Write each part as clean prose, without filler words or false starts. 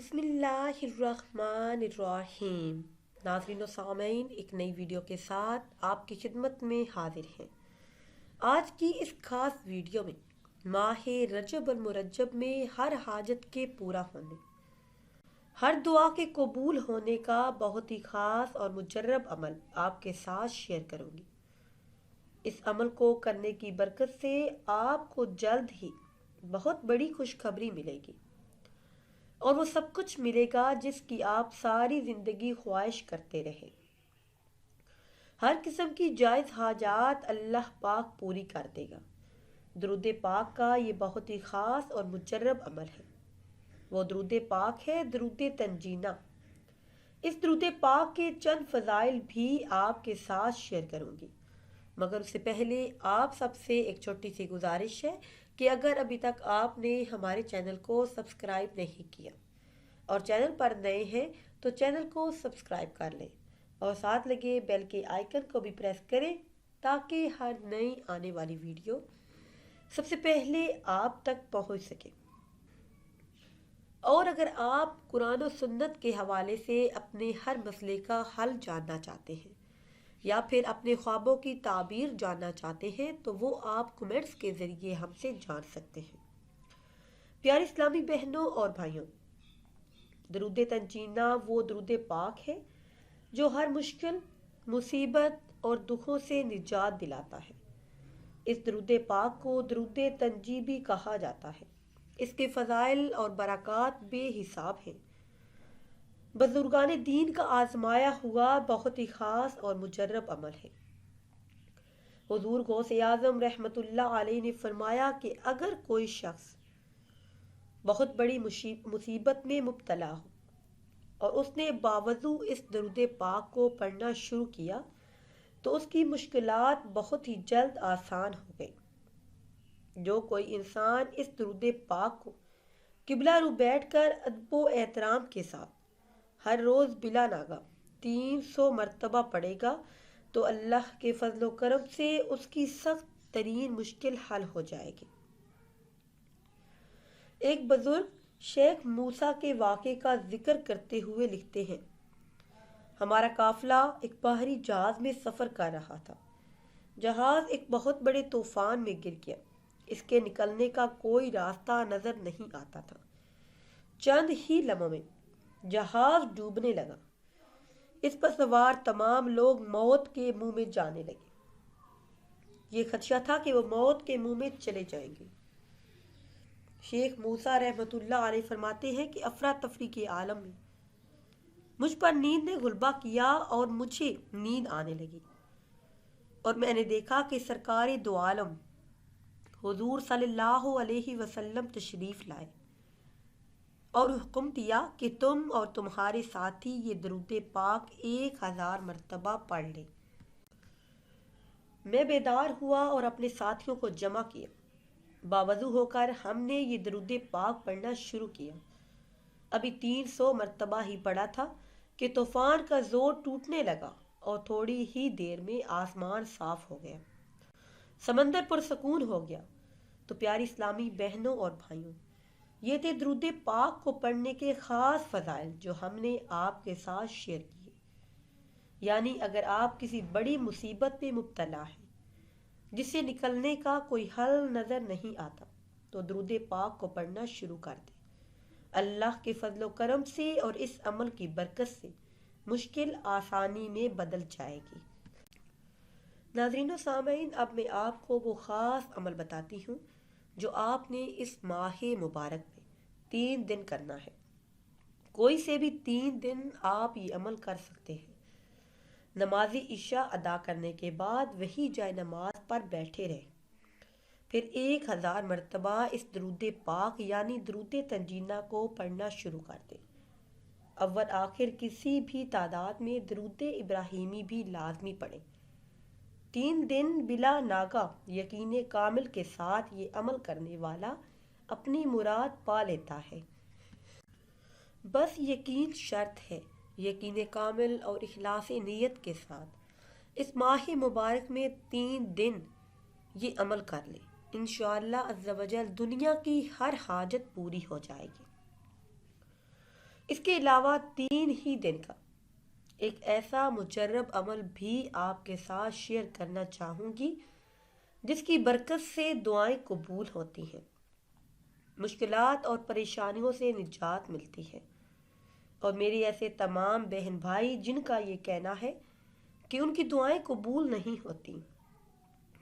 بسم اللہ الرحمن الرحیم۔ ناظرین و سامعین، ایک نئی ویڈیو کے ساتھ آپ کی خدمت میں حاضر ہیں۔ آج کی اس خاص ویڈیو میں ماہ رجب المرجب میں ہر حاجت کے پورا ہونے، ہر دعا کے قبول ہونے کا بہت ہی خاص اور مجرب عمل آپ کے ساتھ شیئر کروں گی۔ اس عمل کو کرنے کی برکت سے آپ کو جلد ہی بہت بڑی خوشخبری ملے گی، اور وہ سب کچھ ملے گا جس کی آپ ساری زندگی خواہش کرتے رہے۔ ہر قسم کی جائز حاجات اللہ پاک پوری کر دے گا۔ درود پاک کا یہ بہت ہی خاص اور مجرب عمل ہے۔ وہ درود پاک ہے، درود تنجینہ۔ اس درود پاک کے چند فضائل بھی آپ کے ساتھ شیئر کروں گی، مگر اس سے پہلے آپ سب سے ایک چھوٹی سی گزارش ہے کہ اگر ابھی تک آپ نے ہمارے چینل کو سبسکرائب نہیں کیا اور چینل پر نئے ہیں تو چینل کو سبسکرائب کر لیں اور ساتھ لگے بیل کے آئیکن کو بھی پریس کریں تاکہ ہر نئی آنے والی ویڈیو سب سے پہلے آپ تک پہنچ سکے۔ اور اگر آپ قرآن و سنت کے حوالے سے اپنے ہر مسئلے کا حل جاننا چاہتے ہیں یا پھر اپنے خوابوں کی تعبیر جاننا چاہتے ہیں تو وہ آپ کمنٹس کے ذریعے ہم سے جان سکتے ہیں۔ پیارے اسلامی بہنوں اور بھائیوں، درود تنجینہ وہ درود پاک ہے جو ہر مشکل، مصیبت اور دکھوں سے نجات دلاتا ہے۔ اس درود پاک کو درود تنجی بھی کہا جاتا ہے۔ اس کے فضائل اور برکات بے حساب ہیں۔ بزرگان دین کا آزمایا ہوا بہت ہی خاص اور مجرب عمل ہے۔ حضور غوث اعظم رحمۃ اللہ علیہ نے فرمایا کہ اگر کوئی شخص بہت بڑی مصیبت میں مبتلا ہو اور اس نے باوضو اس درود پاک کو پڑھنا شروع کیا تو اس کی مشکلات بہت ہی جلد آسان ہو گئی۔ جو کوئی انسان اس درود پاک کو قبلہ رو بیٹھ کر ادب و احترام کے ساتھ ہر روز بلا ناغہ 300 مرتبہ پڑھے گا تو اللہ کے فضل و کرم سے اس کی سخت ترین مشکل حل ہو جائے گی۔ ایک بزرگ شیخ موسیٰ کے واقعے کا ذکر کرتے ہوئے لکھتے ہیں، ہمارا قافلہ ایک بحری جہاز میں سفر کر رہا تھا۔ جہاز ایک بہت بڑے طوفان میں گر گیا۔ اس کے نکلنے کا کوئی راستہ نظر نہیں آتا تھا۔ چند ہی لمحوں میں جہاز ڈوبنے لگا۔ اس پر سوار تمام لوگ موت کے منہ میں جانے لگے۔ یہ خدشہ تھا کہ وہ موت کے منہ میں چلے جائیں گے۔ شیخ موسیٰ رحمۃ اللہ علیہ فرماتے ہیں کہ افراتفری کے عالم میں مجھ پر نیند نے غلبہ کیا اور مجھے نیند آنے لگی، اور میں نے دیکھا کہ سرکار دو عالم حضور صلی اللہ علیہ وسلم تشریف لائے اور حکم دیا کہ تم اور تمہارے ساتھی یہ درود پاک 1000 مرتبہ پڑھ لیں۔ میں بیدار ہوا اور اپنے ساتھیوں کو جمع کیا۔ باوضو ہو کر ہم نے یہ درود پاک پڑھنا شروع کیا۔ ابھی 300 مرتبہ ہی پڑھا تھا کہ طوفان کا زور ٹوٹنے لگا اور تھوڑی ہی دیر میں آسمان صاف ہو گیا، سمندر پرسکون ہو گیا۔ تو پیاری اسلامی بہنوں اور بھائیوں، یہ تھے درود پاک کو پڑھنے کے خاص فضائل جو ہم نے آپ کے ساتھ شیئر کیے۔ یعنی اگر آپ کسی بڑی مصیبت میں مبتلا ہیں جس سے نکلنے کا کوئی حل نظر نہیں آتا تو درود پاک کو پڑھنا شروع کر دیں۔ اللہ کے فضل و کرم سے اور اس عمل کی برکت سے مشکل آسانی میں بدل جائے گی۔ ناظرین و سامعین، اب میں آپ کو وہ خاص عمل بتاتی ہوں جو آپ نے اس ماہ مبارک میں 3 دن کرنا ہے۔ کوئی سے بھی 3 دن آپ یہ عمل کر سکتے ہیں۔ نماز عشاء ادا کرنے کے بعد وہی جائے نماز پر بیٹھے رہیں، پھر 1000 مرتبہ اس درود پاک یعنی درود تنجینہ کو پڑھنا شروع کر دیں۔ اول آخر کسی بھی تعداد میں درود ابراہیمی بھی لازمی پڑھیں۔ 3 دن بلا ناغہ یقین کامل کے ساتھ یہ عمل کرنے والا اپنی مراد پا لیتا ہے۔ بس یقین شرط ہے۔ یقین کامل اور اخلاص نیت کے ساتھ اس ماہ مبارک میں 3 دن یہ عمل کر لیں۔ انشاءاللہ عز و جل دنیا کی ہر حاجت پوری ہو جائے گی۔ اس کے علاوہ 3 ہی دن کا ایک ایسا مجرب عمل بھی آپ کے ساتھ شیئر کرنا چاہوں گی جس کی برکت سے دعائیں قبول ہوتی ہیں، مشکلات اور پریشانیوں سے نجات ملتی ہے، اور میرے ایسے تمام بہن بھائی جن کا یہ کہنا ہے کہ ان کی دعائیں قبول نہیں ہوتی،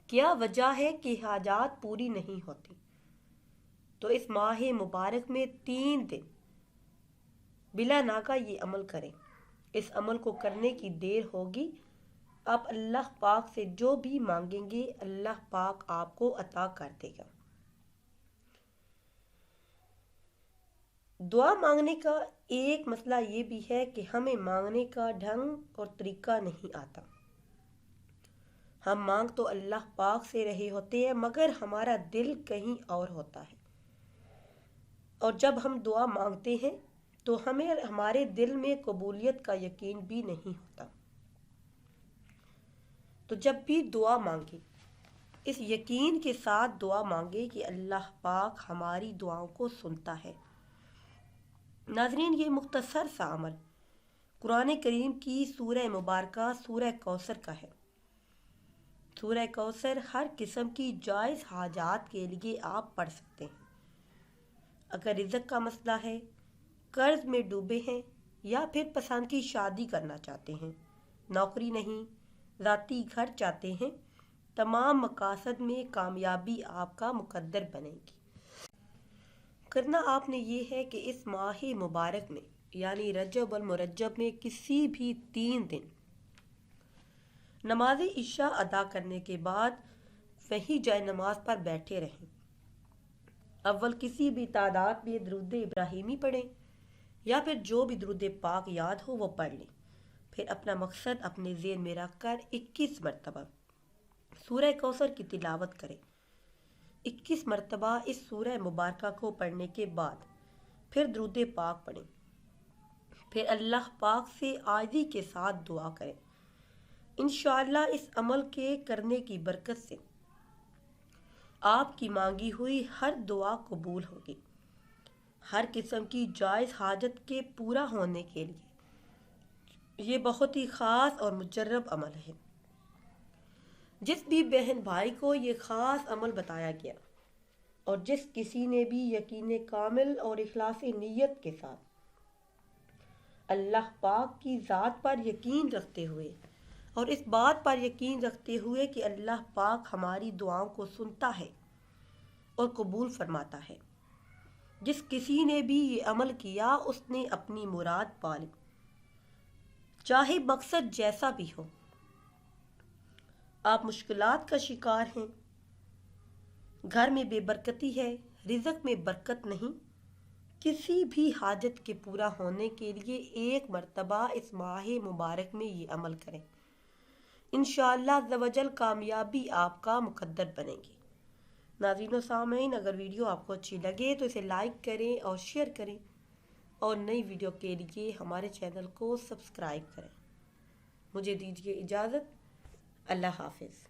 کیا وجہ ہے کہ حاجات پوری نہیں ہوتی، تو اس ماہ مبارک میں 3 دن بلا ناغہ یہ عمل کریں۔ اس عمل کو کرنے کی دیر ہوگی، آپ اللہ پاک سے جو بھی مانگیں گے اللہ پاک آپ کو عطا کر دے گا۔ دعا مانگنے کا ایک مسئلہ یہ بھی ہے کہ ہمیں مانگنے کا ڈھنگ اور طریقہ نہیں آتا۔ ہم مانگ تو اللہ پاک سے رہے ہوتے ہیں مگر ہمارا دل کہیں اور ہوتا ہے، اور جب ہم دعا مانگتے ہیں تو ہمیں ہمارے دل میں قبولیت کا یقین بھی نہیں ہوتا۔ تو جب بھی دعا مانگے اس یقین کے ساتھ دعا مانگے کہ اللہ پاک ہماری دعاؤں کو سنتا ہے۔ ناظرین، یہ مختصر سا عمل قرآن کریم کی سورہ مبارکہ سورہ کوثر کا ہے۔ سورہ کوثر ہر قسم کی جائز حاجات کے لیے آپ پڑھ سکتے ہیں۔ اگر رزق کا مسئلہ ہے، قرض میں ڈوبے ہیں، یا پھر پسند کی شادی کرنا چاہتے ہیں، نوکری نہیں، ذاتی گھر چاہتے ہیں، تمام مقاصد میں کامیابی آپ کا مقدر بنے گی۔ کرنا آپ نے یہ ہے کہ اس ماہ مبارک میں یعنی رجب المرجب میں کسی بھی 3 دن نماز عشاء ادا کرنے کے بعد وہی جائے نماز پر بیٹھے رہیں۔ اول کسی بھی تعداد میں درود ابراہیمی پڑھیں یا پھر جو بھی درود پاک یاد ہو وہ پڑھ لیں، پھر اپنا مقصد اپنے ذہن میں رکھ کر 21 مرتبہ سورہ کوثر کی تلاوت کریں۔ 21 مرتبہ اس سورہ مبارکہ کو پڑھنے کے بعد پھر درود پاک پڑھیں، پھر اللہ پاک سے عاجزی کے ساتھ دعا کریں۔ انشاءاللہ اس عمل کے کرنے کی برکت سے آپ کی مانگی ہوئی ہر دعا قبول ہوگی۔ ہر قسم کی جائز حاجت کے پورا ہونے کے لیے یہ بہت ہی خاص اور مجرب عمل ہے۔ جس بھی بہن بھائی کو یہ خاص عمل بتایا گیا اور جس کسی نے بھی یقین کامل اور اخلاص نیت کے ساتھ اللہ پاک کی ذات پر یقین رکھتے ہوئے اور اس بات پر یقین رکھتے ہوئے کہ اللہ پاک ہماری دعاؤں کو سنتا ہے اور قبول فرماتا ہے، جس کسی نے بھی یہ عمل کیا اس نے اپنی مراد پا لی، چاہے مقصد جیسا بھی ہو۔ آپ مشکلات کا شکار ہیں، گھر میں بے برکتی ہے، رزق میں برکت نہیں، کسی بھی حاجت کے پورا ہونے کے لیے 1 مرتبہ اس ماہ مبارک میں یہ عمل کریں۔ انشاءاللہ عز و جل کامیابی آپ کا مقدر بنے گی۔ ناظرین و سامعین، اگر ویڈیو آپ کو اچھی لگے تو اسے لائک کریں اور شیئر کریں، اور نئی ویڈیو کے لیے ہمارے چینل کو سبسکرائب کریں۔ مجھے دیجیے اجازت، اللہ حافظ۔